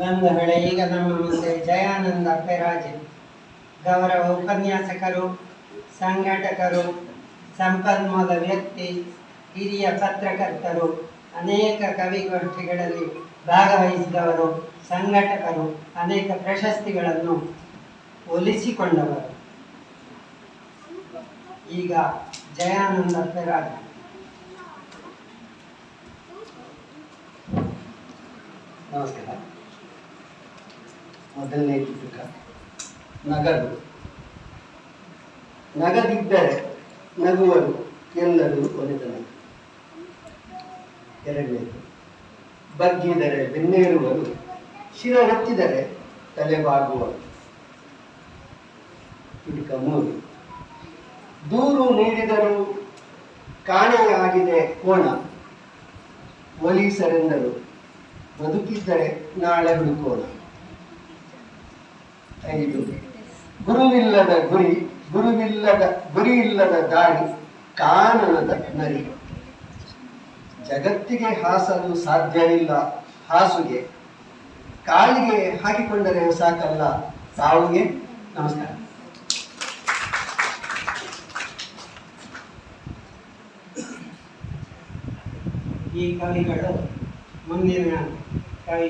ಬಂಧುಗಳೇ, ಈಗ ನಮ್ಮ ಮುಂದೆ ಜಯಾನಂದ ಪೆರಾಜೆ ಗೌರವ ಉಪನ್ಯಾಸಕರು, ಸಂಘಟಕರು, ಸಂಪನ್ಮೂಲ ವ್ಯಕ್ತಿ, ಹಿರಿಯ ಪತ್ರಕರ್ತರು, ಅನೇಕ ಕವಿಗೋಷ್ಠಿಗಳಲ್ಲಿ ಭಾಗವಹಿಸಿದವರು, ಸಂಘಟಕರು, ಅನೇಕ ಪ್ರಶಸ್ತಿಗಳನ್ನು ಒಲಿಸಿಕೊಂಡವರು. ಈಗ ಜಯಾನಂದ ಪೆರಾಜೆ. ನಮಸ್ಕಾರ. ಮೊದಲನೇ ಪುಸ್ತಕ ನಗದು. ನಗದಿದ್ದರೆ ನಗುವರು ಎಲ್ಲರೂ ಒಲಿತನ. ಎರಡನೇದು ಬಗ್ಗಿದರೆ ಬೆನ್ನೇರುವರು, ಶಿರ ಹಚ್ಚಿದರೆ ತಲೆಬಾಗುವರು. ಪುಸ್ತಕ 3 ದೂರು ನೀಡಿದರೂ ಕಾಣೆಯಾಗಿದೆ ಕೋಣ, ಪೊಲೀಸರೆಂದರು ಬದುಕಿದ್ದರೆ ನಾಳೆ ಹುಡುಕೋಣ. 5 ಗುರುವಿಲ್ಲದ ಗುರಿ ಇಲ್ಲದ ದಾರಿ, ಕಾನನದ ನರಿ. ಜಗತ್ತಿಗೆ ಹಾಸಲು ಸಾಧ್ಯವಿಲ್ಲ ಹಾಸುಗೆ, ಕಾಲಿಗೆ ಹಾಕಿಕೊಂಡರೆ ಸಾಕಲ್ಲ ಸಾವುಗೆ. ನಮಸ್ಕಾರ. ಈ ಕವಿಗಳು ಮುಂದಿನ ಕವಿ